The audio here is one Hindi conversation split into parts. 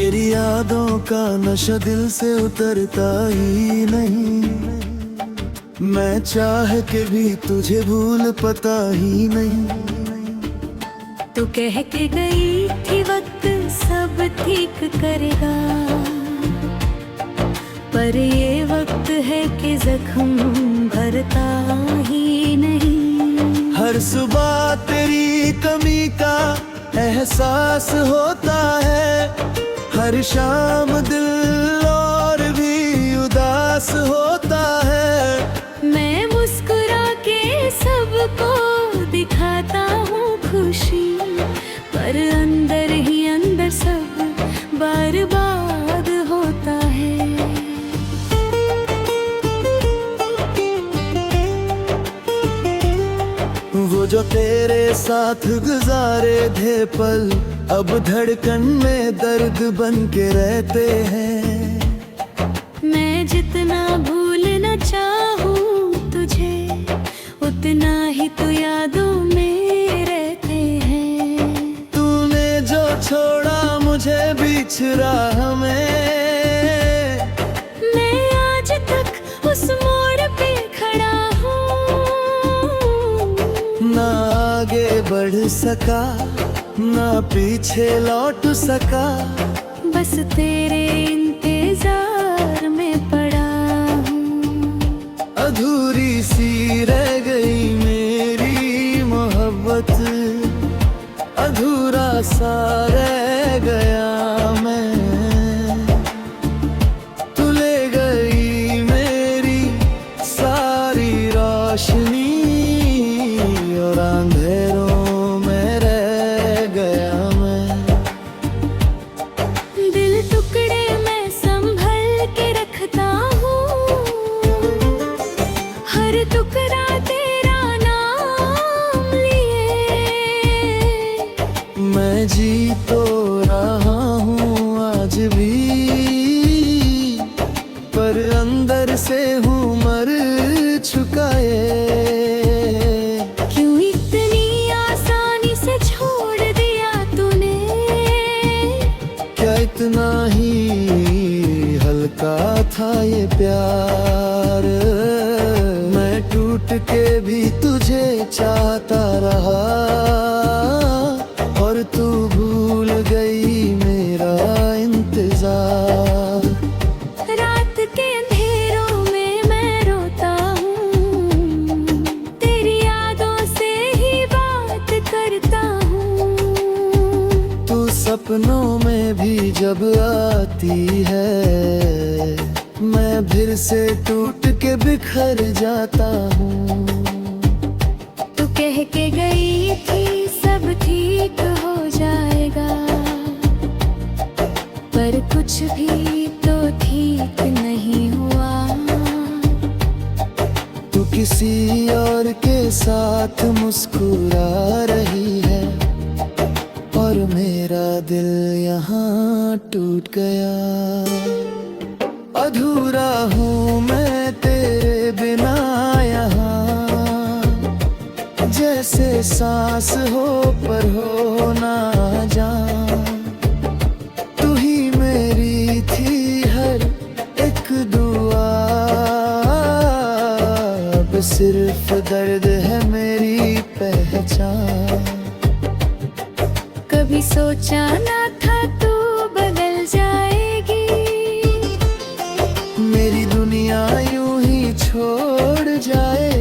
तेरी यादों का नशा दिल से उतरता ही नहीं। मैं चाह के भी तुझे भूल पता ही नहीं। तू कह के गई थी वक्त सब ठीक करेगा, पर ये वक्त है कि जख्म भरता ही नहीं। हर सुबह तेरी कमी का एहसास होता है, हर शाम दिल और भी उदास होता है। मैं मुस्कुरा के सबको दिखाता हूँ खुशी, पर अंदर ही अंदर सब बर्बाद होता है। वो जो तेरे साथ गुजारे थे पल अब धड़कन में दर्द बन के रहते हैं। मैं जितना भूलना चाहूँ तुझे, उतना ही तू यादों में रहते हैं। तूने जो छोड़ा मुझे बीच राह में, मैं आज तक उस मोड़ पे खड़ा हूँ। ना आगे बढ़ सका ना पीछे लौट सका, बस तेरे इंतजार में पड़ा हूँ। अधूरी सी रह गई मेरी मोहब्बत, अधूरा सा रह गया मैं। तू ले गई मेरी सारी रोशनी और अंधेरों में रह गया मैं। दिल टुकड़े मैं संभल के रखता हूँ, हर टुकड़ा तेरा नाम लिए। मैं जी तो रहा हूँ आज भी, पर अंदर से हूँ मर चुका ये। क्यों इतनी आसानी से छोड़ दिया तूने, क्या इतना ही हल्का था ये प्यार। मैं टूट के भी तुझे चाहता रहा, और तू भूल गई मेरा इंतजार। रात के अंधेरों में मैं रोता हूँ, तेरी यादों से ही बात करता हूँ। तू सपनों में भी जब आती है, मैं फिर से टूट के बिखर जाता हूँ। तू कह के गई थी सब ठीक हो जाएगा, पर कुछ भी तो ठीक नहीं हुआ। तू किसी और के साथ मुस्कुरा रही है, और मेरा दिल यहाँ टूट गया। अधूरा हूँ मैं तेरे बिना यहाँ, जैसे सांस हो पर हो ना जान। तू ही मेरी थी हर एक दुआ, अब सिर्फ दर्द है मेरी पहचान। कभी सोचा ना था तू बदल जाएगी, मेरी दुनिया यूं ही छोड़ जाए।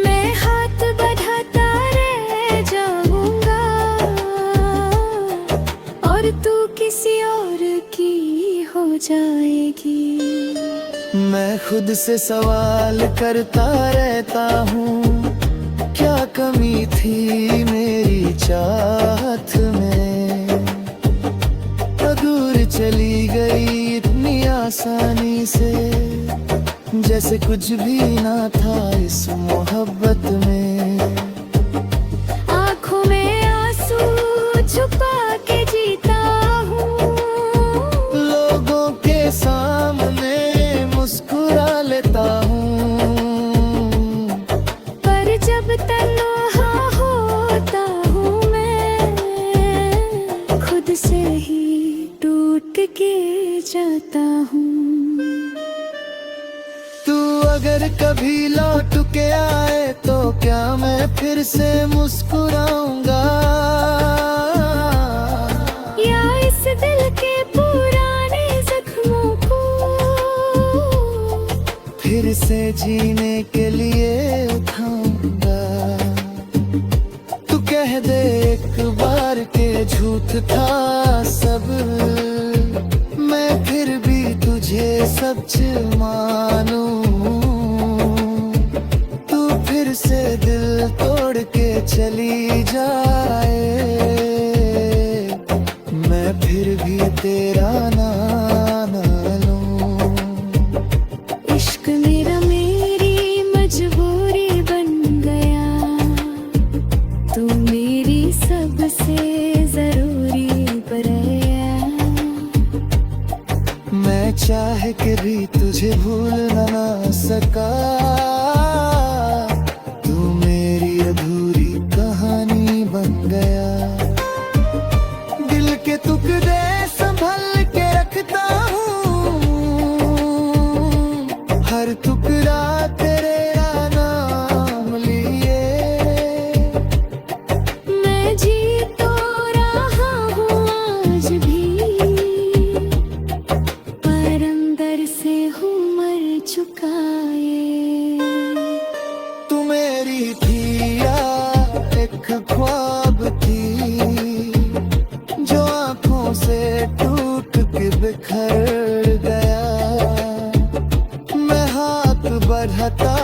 मैं हाथ बढ़ाता रह जाऊंगा, और तू किसी और की हो जाएगी। मैं खुद से सवाल करता रहता हूँ, क्या कमी थी मेरी चाहत में। दूर चली गई इतनी आसानी से, जैसे कुछ भी ना था इस मोहब्बत में। आँखों में आंसू छुपा के जीता हूँ, लोगों के सामने मुस्कुरा लेता हूँ, पर जब तन्हा होता हूँ मैं खुद से के जाता हूँ। तू अगर कभी लौट के आए तो क्या मैं फिर से मुस्कुराऊंगा, या इस दिल के पुराने जख्मों को फिर से जीने के लिए उठाऊंगा। तू कह दे एक बार के झूठ था सब, मैं फिर भी तुझे सच मानूं। तू फिर से दिल तोड़ के चली जाए, मैं फिर भी तेरा नाम लूं। इश्क मेरा मेरी मजबूरी बन गया, तू मेरी सबसे जरूरी बरया। मैं चाह के भी तुझे भूल ना सका, तू मेरी अधूरी कहानी बन गया। दिल के टुकड़े संभल के रखता हूँ, हर टुकड़ा तेरे नाम लिए। मैं जी तो रहा हूँ आज भी, पर अंदर से हूँ मर चुका ये। तू मेरी थी या एक ख्वाब थी, जो आंखों से टूट के बिखर गया। मैं हाथ बढ़ाता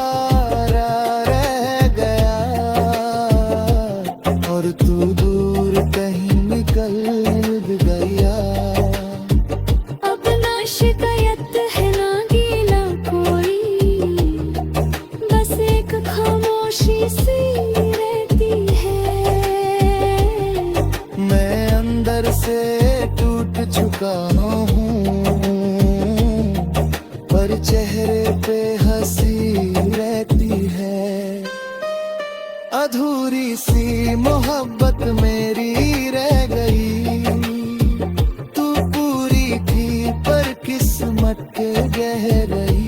रह गया, और तू दूर कहीं निकल गया। अब ना शिकायत है ना गीला कोई, बस एक खामोशी सी रहती है। मैं अंदर से टूट चुका हूँ, पर चेहरे पे हंसी रहती है। अधूरी सी मोहब्बत मेरी रह गई, तू पूरी थी पर किस्मत के गहराई।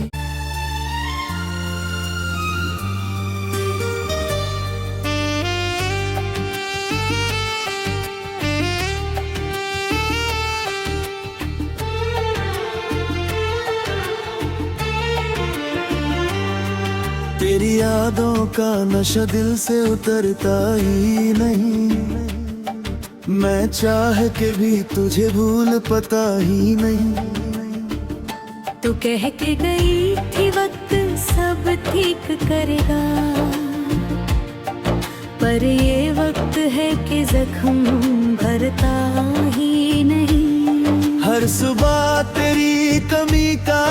तेरी यादों का नशा दिल से उतरता ही नहीं, मैं चाह के भी तुझे भूल पता ही नहीं। तू कह के गई थी वक्त सब ठीक करेगा, पर ये वक्त है कि जख्म भरता ही नहीं। हर सुबह तेरी कमी का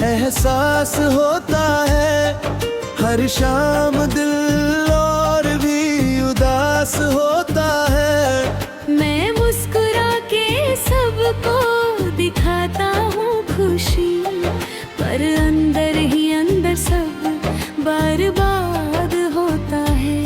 एहसास होता है, हर शाम दिल और भी उदास होता है। मैं मुस्कुरा के सबको दिखाता हूँ खुशी, पर अंदर ही अंदर सब बर्बाद होता है।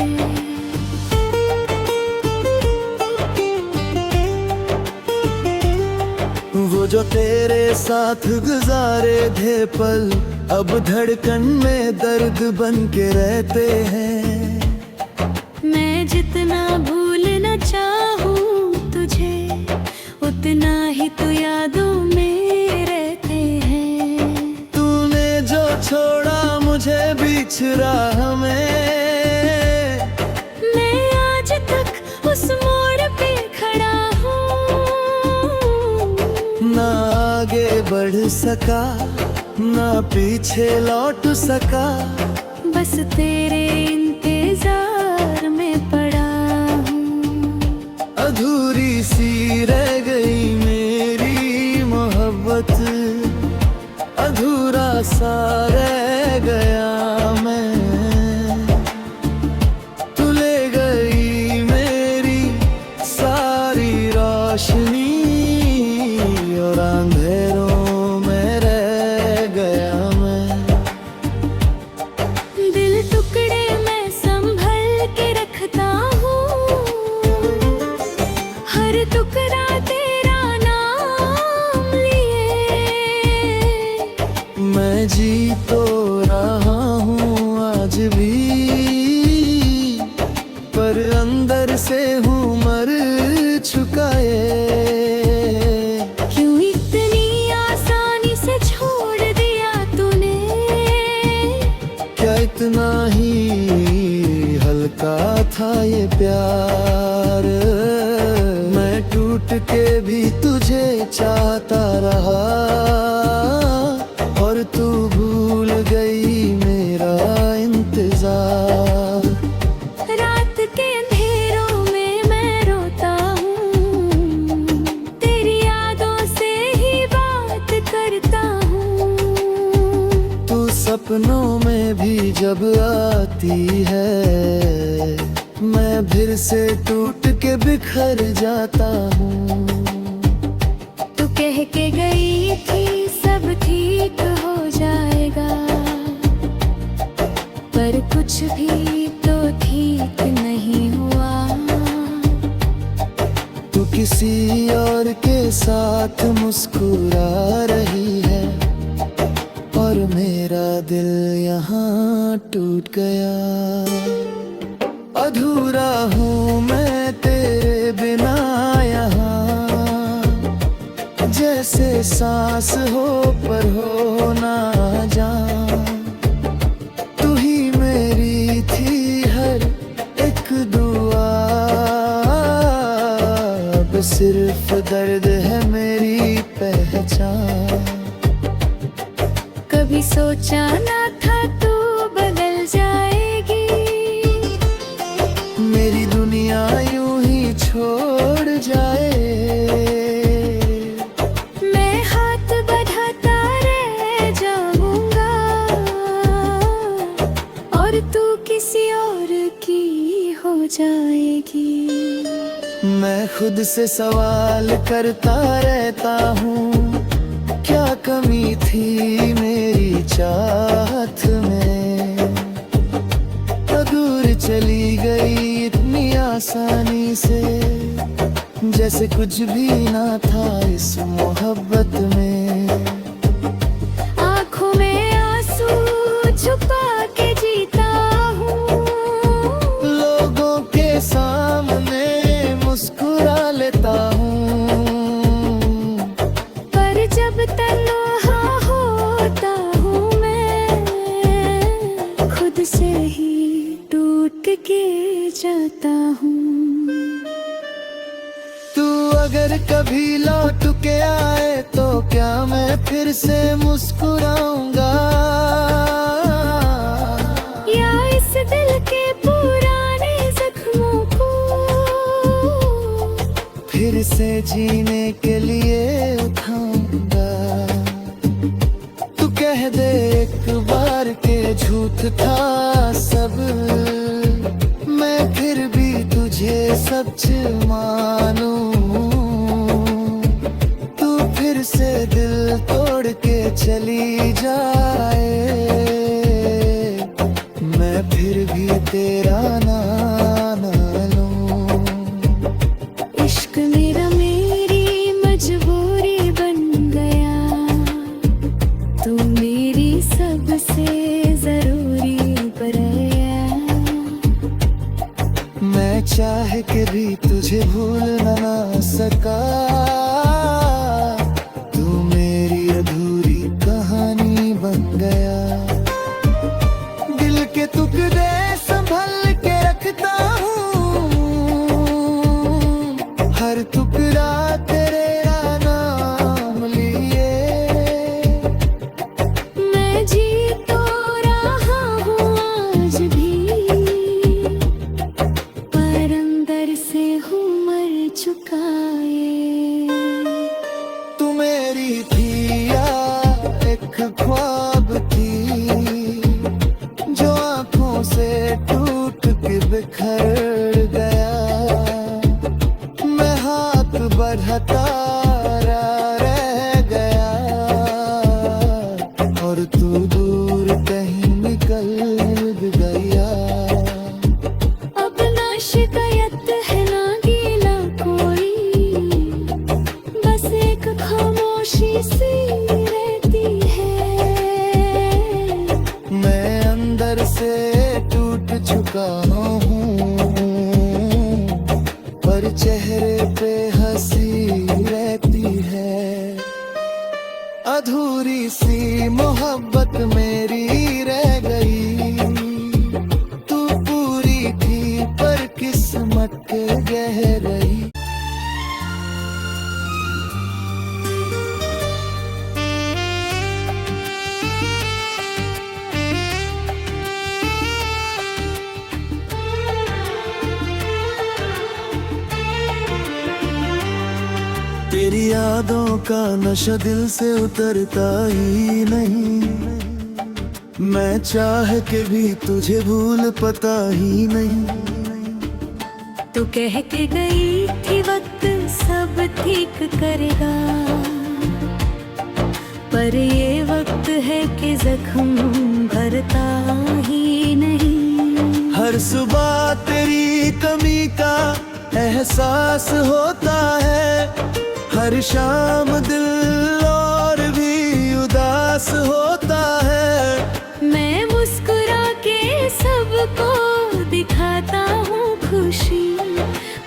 वो जो तेरे साथ गुजारे थे पल, अब धड़कन में दर्द बन के रहते हैं। मैं जितना भूलना चाहूँ तुझे, उतना ही तू यादों में रहते हैं। तूने जो छोड़ा मुझे बीच राह में, मैं आज तक उस मोड़ पे खड़ा हूँ। ना आगे बढ़ सका ना पीछे लौट सका, बस तेरे इंतजार में पड़ा हूँ। अधूरी सी रह गई मेरी मोहब्बत, अधूरा सा रह गया मैं। तू ले गई मेरी सारी रोशनी, और अंधेरों में रह गया मैं। दिल टुकड़े में था ये प्यार। मैं टूट के भी तुझे चाहता रहा, और तू भूल गई मेरा इंतजार। रात के अंधेरों में मैं रोता हूँ, तेरी यादों से ही बात करता हूँ। तू सपनों में भी जब आती है, मैं फिर से टूट के बिखर जाता हूँ। तू कह के गई थी सब ठीक हो जाएगा, पर कुछ भी तो ठीक नहीं हुआ। तू किसी और के साथ मुस्कुरा रही है, और मेरा दिल यहाँ टूट गया। अधूरा हूँ मैं तेरे बिना यहाँ, जैसे सांस हो पर हो ना जान। तू ही मेरी थी हर एक दुआ, अब सिर्फ दर्द है मेरी पहचान। कभी सोचा ना था तू बदल जाएगी, मेरी दुनिया यूं ही छोड़ जाए। मैं हाथ बढ़ाता रह जाऊंगा, और तू किसी और की हो जाएगी। मैं खुद से सवाल करता रहता हूँ, क्या कमी थी मेरी चाहत में। दूर चली गई इतनी आसानी से, जैसे कुछ भी ना था इस मोहब्बत में। आँखों में आंसू छुपा के जीता हूँ, लोगों के सामने मुस्कुरा लेता हूँ, पर जब तन्हा होता हूँ मैं, खुद से ही टूट के जाता हूँ। तू अगर कभी लौट के आए तो क्या मैं फिर से मुस्कुराऊंगा, या इस दिल के पुराने जख्मों को फिर से जीने के लिए उठाऊंगा। तू कह दे एक बार के झूठ था सब, मैं फिर भी तुझे सच मानूं। तू फिर से दिल तोड़ के चली जाए, मैं फिर भी तेरा नाम ना लूं। इश्क मेरा मेरी मजबूरी बन गया, तू मेरी सबसे जरूरी पराया। मैं चाह के भी तुझे भूल ना सका, तू मेरी अधूरी कहानी बन गया। दिल के टुकड़े संभल के रखता हूँ, हर टुकड़ा तेरा नाम लिए। मैं जी तो रहा हूँ आज भी, पर अंदर से हूँ मर चुका ये। तू मेरी थी या एक ख्वाब थी, जो आंखों से टूट के बिखर गया। मैं हाथ बढ़ाता रह गया, और तू दूर कहीं निकल गया। अब ना शिकायत है ना गीला कोई, बस एक खामोशी सी रहती है। मैं अंदर से टूट चुका हूँ, पर चेहरे पे हंसी रहती है। अधूरी सी मोहब्बत मेरी रह गई, तू पूरी थी पर तेरी यादों का नशा दिल से उतरता ही नहीं, मैं चाह के भी तुझे भूल पता ही नहीं। तू कह के गई थी वक्त सब ठीक करेगा, पर ये वक्त है कि जख्म भरता ही नहीं। हर सुबह तेरी कमी का एहसास होता है, हर शाम दिल और भी उदास होता है। मैं मुस्कुरा के सबको दिखाता हूँ खुशी,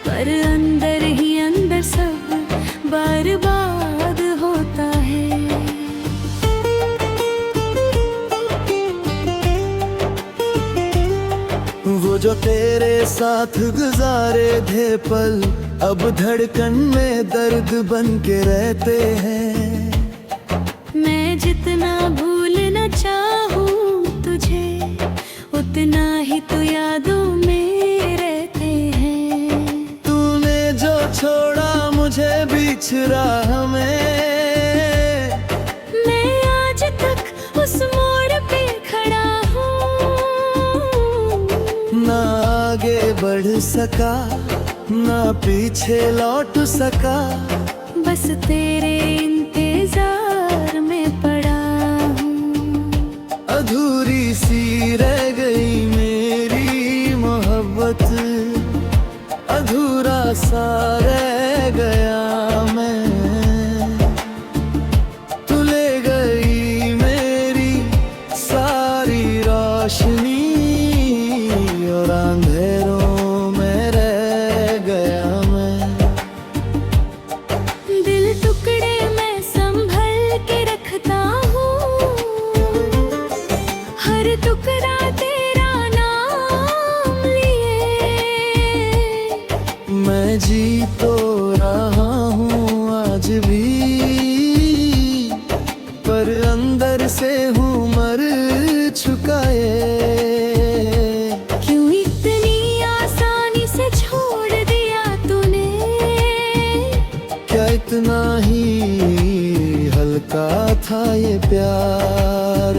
पर अंदर ही अंदर सब बर्बाद होता है। वो जो तेरे साथ गुजारे थे पल अब धड़कन में दर्द बन के रहते हैं। मैं जितना भूलना चाहूँ तुझे, उतना ही तो यादों में रहते हैं। तूने जो छोड़ा मुझे बीच राह में, मैं आज तक उस मोड़ पे खड़ा हूँ। ना आगे बढ़ सका ना पीछे लौट सका, बस तेरे इंतजार में पड़ा हूँ। अधूरी सी रह गई मेरी मोहब्बत, अधूरा सा रह गया मैं। तू ले गई मेरी सारी रोशनी और अंधेरों में रह गया मैं। दिल टुकड़े मैं संभल के रखता हूँ, हर टुकड़ा तेरा नाम लिए। मैं जी तो रहा हूँ आज भी, पर अंदर से हूँ मर चुका है। क्यों इतनी आसानी से छोड़ दिया तूने, क्या इतना ही हल्का था ये प्यार।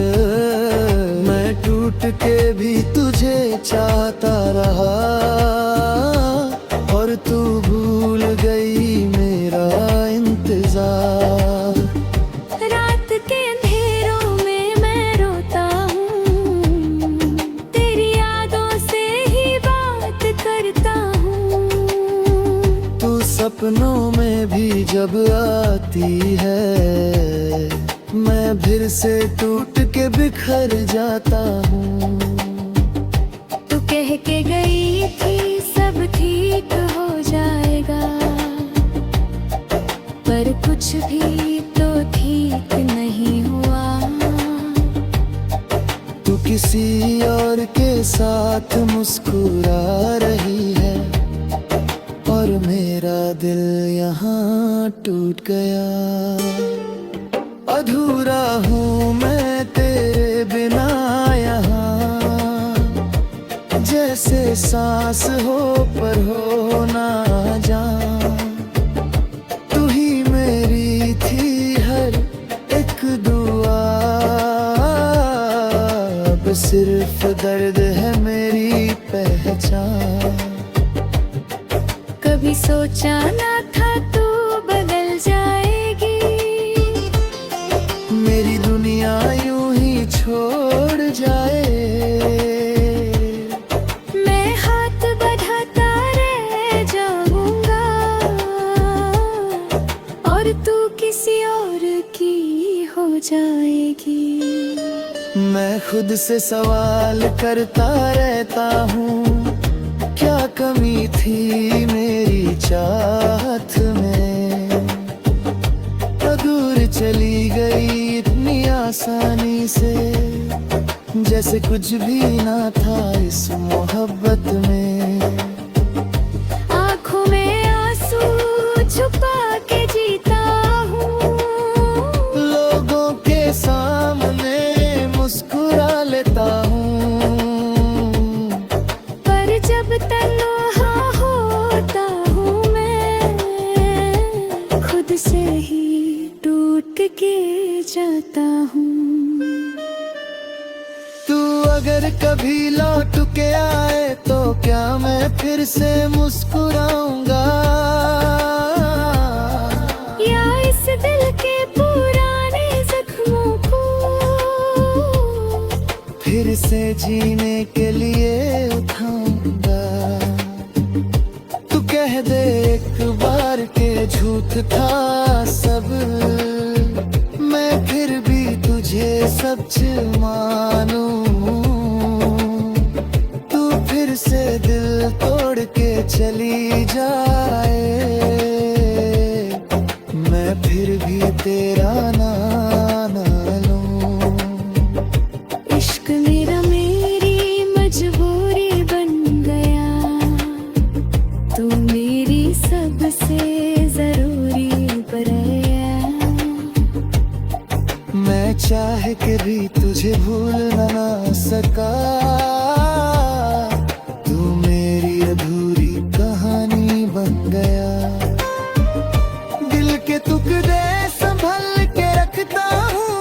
मैं टूट के भी तुझे चाहता रहा, और तू भूल गई मेरा इंतजार। रात के अंधेरों में मैं रोता हूँ, तेरी यादों से ही बात करता हूँ। तू सपनों में भी जब आती है, मैं फिर से टूट के बिखर जाता हूँ। तू कह के गई थी सब ठीक हो जाएगा, पर कुछ भी तो ठीक नहीं हुआ। तू किसी और के साथ मुस्कुरा रही है, और मेरा दिल यहाँ टूट गया। अधूरा हूँ मैं तेरे बिना यहाँ, जैसे सांस हो पर हो ना जान। तू ही मेरी थी हर एक दुआ, अब सिर्फ दर्द है मेरी पहचान। कभी सोचा ना था तू बदल जाएगी, मेरी दुनिया यूं ही छोड़ जाए। मैं हाथ बढ़ाता रह जाऊंगा, और तू किसी और की हो जाएगी। मैं खुद से सवाल करता रहता हूँ, क्या कमी थी मेरी चाहत में। दूर चली गई इतनी आसानी से, जैसे कुछ भी ना था इस मोहब्बत में। आँखों में आंसू छुपा के जीता हूँ, लोगों के सामने मुस्कुरा लेता हूँ, पर जब तन्हा होता हूँ मैं, खुद से ही टूट के जाता हूँ। तू अगर कभी लौट के आए तो क्या मैं फिर से मुस्कुराऊंगा, या इस दिल के पुराने जख्मों को फिर से जीने के लिए उठाऊंगा। तू कह दे एक बार के झूठ था सब, मैं फिर भी तुझे सच मानूं। तू फिर से दिल तोड़ के चली जाए, मैं फिर भी तेरा नाम ना लूं। इश्क मेरा मेरी मजबूरी बन गया, तू मेरी सबसे जरूरी पराया। मैं चाह के भी तुझे भूल ना सका, तू मेरी अधूरी कहानी बन गया। दिल के टुकड़े संभल के रखता हूँ,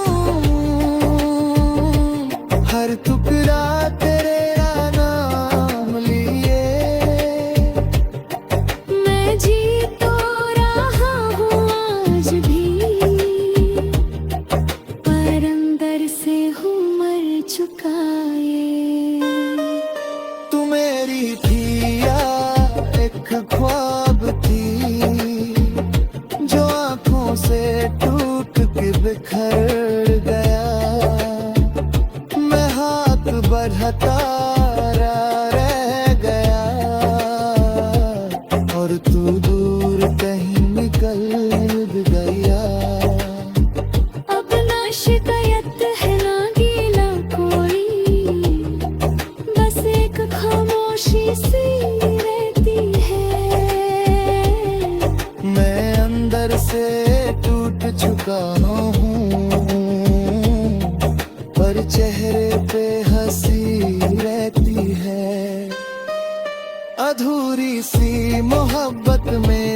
हर टुकड़ा तेरे नाम लिए। मैं जी तो रहा हूँ आज भी, पर अंदर से हूँ मर चुका ये। तू मेरी थी या एक ख्वाब थी, जो आंखों से टूट के बिखर गया। मैं हाथ बढ़ता रह गया, और तू दूर कहीं निकल गया। अब ना शिकायत है ना गीला कोई, बस एक खामोशी सी रहती है। मैं अंदर से टूट चुका हूँ, पर चेहरे पे हंसी रहती है। अधूरी सी मोहब्बत में